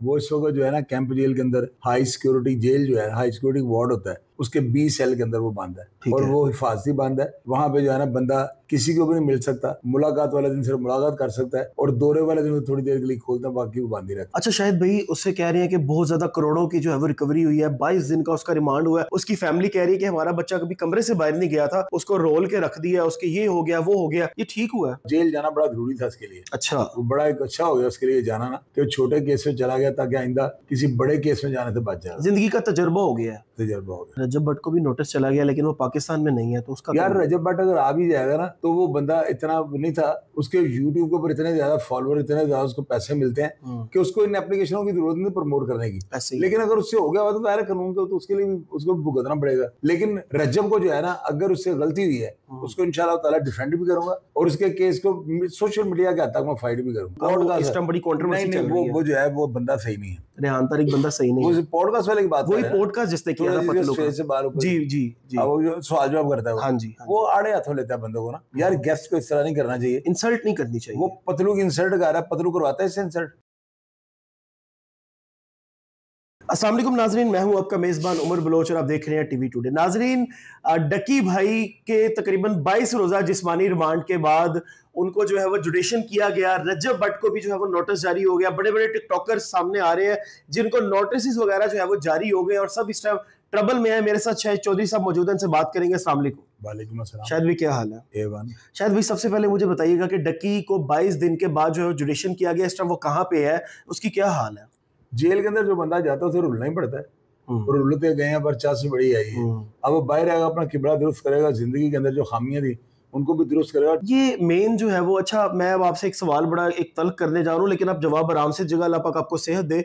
वो इस वक्त जो है ना कैंप जेल के अंदर हाई सिक्योरिटी जेल जो है, हाई सिक्योरिटी वार्ड होता है, उसके 20 सेल के अंदर वो बंद है और वो हिफाजती बंद है। वहां पे जो है ना बंदा किसी को भी नहीं मिल सकता, मुलाकात वाले दिन सिर्फ मुलाकात कर सकता है और दौरे वाले दिन थोड़ी देर के लिए खोलता है, बाकी वो बंद ही रहता है। अच्छा शाहिद भाई, उससे कह रहे हैं कि बहुत ज्यादा करोड़ों की जो है वो रिकवरी हुई है, 22 दिन का उसका रिमांड हुआ है। उसकी फैमिली कह रही है कि हमारा बच्चा कभी कमरे से बाहर नहीं गया था, उसको रोल के रख दिया, उसके ये हो गया वो हो गया। ये ठीक हुआ है? जेल जाना बड़ा जरूरी था उसके लिए। अच्छा, वो बड़ा एक अच्छा हो गया उसके लिए जाना ना, कि छोटे केस में चला गया ताकि आइंदा किसी बड़े केस में जाने से बच जाए। जिंदगी का तजुर्बा हो गया है। तजुर्बा हो गया। रजब भट्ट को भी नोटिस चला गया, लेकिन वो पाकिस्तान में नहीं है, तो उसका यार रजब भट्ट अगर आ भी जाएगा ना तो वो बंदा इतना नहीं था, उसके यूट्यूब के ऊपर इतने ज्यादा फॉलोअर, इतने ज्यादा उसको पैसे मिलते हैं कि उसको इन एप्लीकेशनों की जरूरत नहीं प्रमोट करने की। लेकिन अगर उससे हो गया हुआ तो दायरा कानून का, तो उसके लिए भी उसको भुगतना पड़ेगा। लेकिन रजब को जो है ना, अगर उससे गलती हुई है उसको इंशाल्लाह ताला डिफेंड भी करूंगा और उसके केस को सोशल मीडिया के हद तक मैं फाइट भी करूंगा। बड़ी कंट्रोवर्सी चल रही है। वो जो है वो बंदा सही नहीं है, रेहान तारिक बंदा सही नहीं है। पॉडकास्ट वाले की बात, वही पॉडकास्ट जिसने किया था पतलू का। जी जी जी, वो जो सवाल जवाब करता है हाँ जी, वो आड़े हाथों लेता है बंदों को ना। यार गेस्ट को इस तरह नहीं करना चाहिए, इंसल्ट नहीं करनी चाहिए। वो पतलू की इंसल्ट कर रहा है, पतलू करवाता है इससे इंसल्ट। अस्सलाम वालेकुम नाजरीन, मैं हूं आपका मेजबान उमर बलोच और आप देख रहे हैं टीवी टुडे। नाजरीन, डकी भाई के तकरीबन 22 रोजा जिस्मानी रिमांड के बाद उनको जो है वो जुडिशन किया गया। रजब भट्ट को भी जो है वो नोटिस जारी हो गया। बड़े बड़े टिकटॉकर्स सामने आ रहे हैं जिनको नोटिस वगैरह जो है वो जारी हो गए और सब इस टाइम ट्रबल में है। मेरे साथ शाहिद चौधरी साहब मौजूद हैं, इनसे बात करेंगे। अस्सलाम वालेकुम। वालेकुम अस्सलाम। शाहिद भाई क्या हाल है? A1। शाहिद भाई सबसे पहले मुझे बताइएगा कि डकी को 22 दिन के बाद जो है जुडिशन किया गया, इस टाइम वो कहाँ पे है, उसकी क्या हाल है? जेल के अंदर जो बंदा जाता है उसे रुलना ही पड़ता है, और रुलते गए हैं, पर चास से बड़ी आई है। अब वो बाहर आएगा, अपना किबला दुरुस्त करेगा, जिंदगी के अंदर जो खामियां थी उनको भी दुरुस्त करेगा। ये मेन जो है वो, अच्छा मैं अब आपसे एक सवाल बड़ा एक तल्ख करने जा रहा हूँ, लेकिन आप जवाब आराम से, जगह अल्लाह पाक आपको सेहत दे।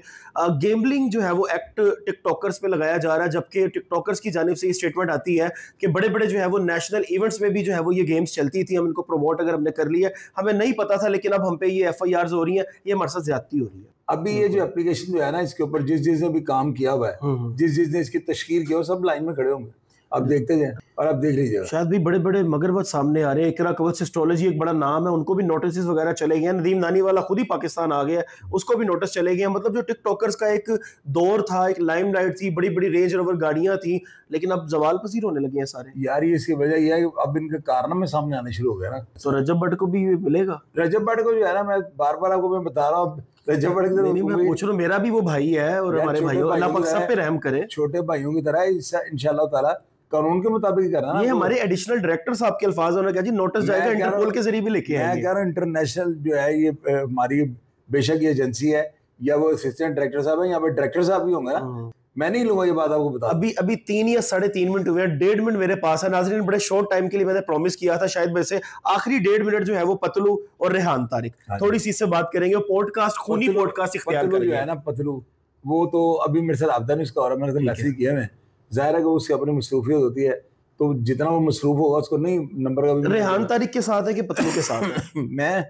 गेम्बलिंग जो है वो एक्ट टिकटॉकर्स पे लगाया जा रहा है, जबकि टिकटॉकर्स की जानिब से ये स्टेटमेंट आती है कि बड़े बड़े जो है वो नेशनल इवेंट्स में भी जो है वो ये गेम्स चलती थी, हम इनको प्रमोट अगर हमने कर लिया, हमें नहीं पता था, लेकिन अब हम पे ये FIRs हो रही है, ये हमारे साथ ज्यादती हो रही है। अभी ये जो एप्लीकेशन जो है ना, इसके ऊपर जिस जिसने भी काम किया हुआ है, जिस जिसने इसकी तशकीर किया, वो सब लाइन में खड़े होंगे। आप देखते जाएं और आप देख लीजिएगा। शायद भी बड़े बड़े मगरमच्छ सामने आ रहे हैं। इकरा कवच एस्ट्रोलॉजी एक बड़ा नाम है, उनको भी नोटिस वगैरह चले गए हैं। नदीम नानी वाला खुद ही पाकिस्तान आ गया, उसको भी नोटिस चले गए हैं। मतलब जो टिकटॉकर्स का एक दौर था, एक लाइमलाइट थी, बड़ी बड़ी रेंज रोवर गाड़ियां थी, लेकिन अब जवाल पसीर होने लगे हैं सारे। यार ये इसकी वजह यह है कि अब इनके कारनामे सामने आने शुरू हो गए ना। तो रजब भट्ट को भी मिलेगा? रजब भट्ट को जो है ना, मैं बार बार आपको मैं बता रहा हूँ, रजब भट्ट मैं पूछ रहा हूँ, मेरा भी वो भाई है और हमारे भाइयों, अल्लाह पाक सब पे रहम करे, छोटे भाइयों की तरह इंशाल्लाह ताला कानून के मुताबिक करना। ये हमारे एडिशनल डायरेक्टर साहब के अल्फाज होना, क्या जी नोटिस जाएगा इंटरपोल के जरिए भी लेके आएंगे। मैं कह रहा हूं इंटरनेशनल जो है ये हमारी बेशक ये एजेंसी है, या वो असिस्टेंट डायरेक्टर साहब है, या फिर डायरेक्टर साहब भी होंगे ना, मैं नहीं लूंगा ये बात आपको बता। अभी 3 या 3.5 मिनट हुए हैं, 1.5 मिनट मेरे पास है। नाज़रीन, बड़े शॉर्ट टाइम के लिए मैंने प्रॉमिस किया था, शायद वैसे आखिरी 1.5 मिनट जो है वो पतलू और रेहान तारिक थोड़ी सी इससे बात करेंगे। पॉडकास्ट खूनी पॉडकास्ट इख्तियार कर जो है ना पतलू, वो तो अभी मेरे साथ आपदा नहीं उसका, और मैंने तो मैसेज किया, मैं जाहिर है कि उसकी अपनी मसरूफियत होती है, तो जितना वो मसरूफ होगा उसको नहीं नंबर का। रेहान तारिक के साथ है कि पतलू के साथ? मैं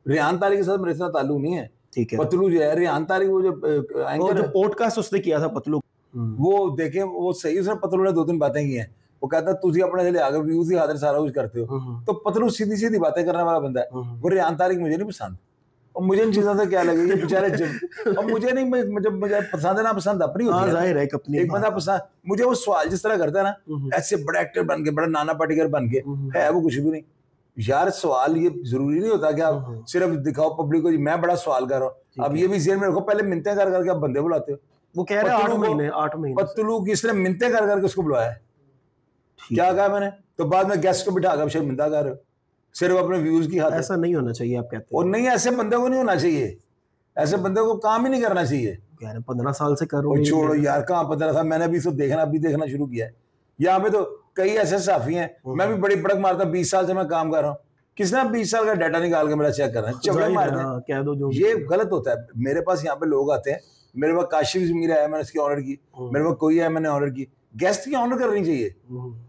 रेहान तारिक के साथ मेरे साथ ताल्लुक नहीं है। ठीक है, पतलू जो है, रेहान तारिक वो जो पॉडकास्ट उसने किया था पतलू, वो देखे वो सही, उसने पतलू ने 2-3 बातें की हैं। वो कहता तुझे अपने से आगे व्यूज ही खातिर सारा कुछ करते हो, तो पतलू सीधी सीधी बातें करने वाला बंदा है। वो रेहान तारिक मुझे नहीं पसंद, और मुझे इन चीजों से क्या लगेगी बेचारे और मुझे नहीं, मुझे पसंद है ना पसंद अपनी होती है। जाहिर है अपनी एक बंदा पसंद, मुझे वो सवाल जिस तरह करता है ना, ऐसे बड़ा एक्टर बन के, बड़ा नाना पाटेकर बन के, है वो कुछ भी नहीं यार। सवाल ये जरूरी नहीं होता कि आप सिर्फ दिखाओ पब्लिक को मैं बड़ा सवाल कर रहा हूँ। अब ये भी जेल में रखो, पहले मिन्नतें कर करके आप बंदे बुलाते हो। वो कह रहे हैं 8 महीने पतलू किसने मिन्नतें कर करके उसको बुलाया, क्या कहा मैंने? तो बाद में गेस्ट को बिठा कर शर्मिंदा कर रहे हो सिर्फ अपने व्यूज की खातिर। ऐसा नहीं होना चाहिए आप कहते हैं। और नहीं, ऐसे बंदे को नहीं होना चाहिए, ऐसे बंदे को काम ही नहीं करना चाहिए। 15 साल से कर रहे हो। छोड़ो यार, कहाँ 15 साल, मैंने भी इसको देखना शुरू किया है। यहाँ पे तो कई ऐसे साफी हैं, मैं भी बड़ी बड़क मारता, 20 साल से मैं काम कर रहा हूँ। किसने 20 साल का डाटा निकाल के मेरा चेक करना है? चबड़े मारते, ये गलत होता है। मेरे पास यहाँ पे लोग आते हैं, मेरे पास काशिफ ज़मीर आया, मैंने इसकी ऑनर की, मेरे पास कोई है, मैंने ऑनर की। गेस्ट की ऑनर करनी चाहिए,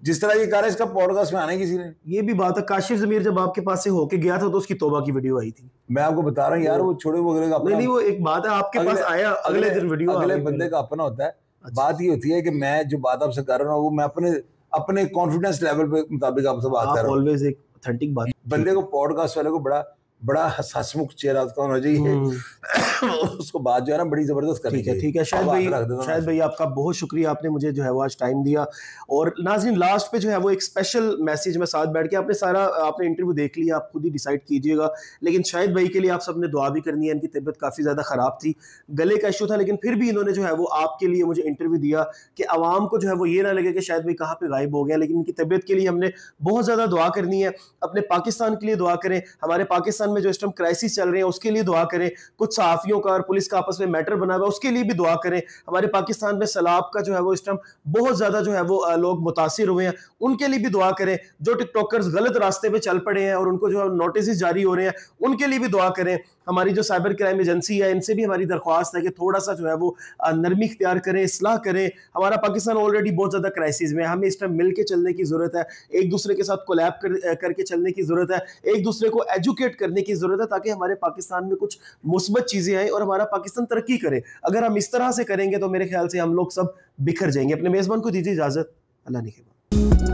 जिस तरह ये कर रहा है, इसका पॉडकास्ट में आने किसी ने। ये भी बात है, काशिफ ज़मीर जब आपके पास से होके गया था तो उसकी तौबा की वीडियो आई थी। मैं आपको बता रहा हूँ यार, वो छोड़े वो नहीं, वो एक बात है, आपके पास आया अगले दिन वीडियो, अगले बंदे का अपना होता है। बात ये होती है कि मैं जो बात आपसे कर रहा हूँ वो मैं अपने कॉन्फिडेंस लेवल पे मुताबिक आपसे बात कर रहा हूँ। ऑलवेज एक ऑथेंटिक बात। बंदे को, पॉडकास्ट वाले को बड़ा बड़ा हंसमुख चेहरा उसका होना चाहिए। उसको बात जो है ना बड़ी जबरदस्त करनी चाहिए। ठीक है शायद भाई आपका बहुत शुक्रिया, आपने मुझे जो है वो आज टाइम दिया। और नाज़रीन लास्ट पे जो है वो एक स्पेशल मैसेज में साथ बैठ के आपने इंटरव्यू देख लिया, आप खुद ही डिसाइड कीजिएगा, लेकिन शायद भाई के लिए आप सबने दुआ भी करनी है। इनकी तबीयत काफ़ी ज़्यादा ख़राब थी, गले का इशू था, लेकिन फिर भी इन्होंने जो है वो आपके लिए मुझे इंटरव्यू दिया कि आवाम को जो है वो ये ना लगे कि शायद भाई कहाँ पे गायब हो गया। लेकिन इनकी तबीयत के लिए हमने बहुत ज़्यादा दुआ करनी है। अपने पाकिस्तान के लिए दुआ करें, हमारे पाकिस्तान में जो इस टाइम क्राइसिस चल रहे हैं उसके लिए दुआ करें, कुछ सहाफ़ियों का और पुलिस का आपस में मैटर बना हुआ है उसके लिए भी दुआ करें। हमारे पाकिस्तान में सैलाब का जो है वो इस टाइम बहुत ज़्यादा जो है वो लोग मुतासिर हुए हैं, उनके लिए भी दुआ करें। जो टिकटॉकर्स गलत रास्ते पे चल पड़े हैं और उनको जो है नोटिस जारी हो रहे हैं उनके लिए भी दुआ करें। हमारी जो साइबर क्राइम एजेंसी है इनसे भी हमारी दरख्वास्त है कि थोड़ा सा जो है वो नरमी इख्तियार करें, इस्लाह करें। हमारा पाकिस्तान ऑलरेडी बहुत ज़्यादा क्राइसिस में, हमें इस टाइम मिल के चलने की ज़रूरत है, एक दूसरे के साथ कोलैब करके चलने की ज़रूरत है, एक दूसरे को एजुकेट करने की ज़रूरत है, ताकि हमारे पाकिस्तान में कुछ मुस्बत चीज़ें आएँ और हमारा पाकिस्तान तरक्की करे। अगर हम इस तरह से करेंगे तो मेरे ख्याल से हम लोग सब बिखर जाएंगे। अपने मेज़बान को दीजिए इजाज़त, अल्लाह निगहबान।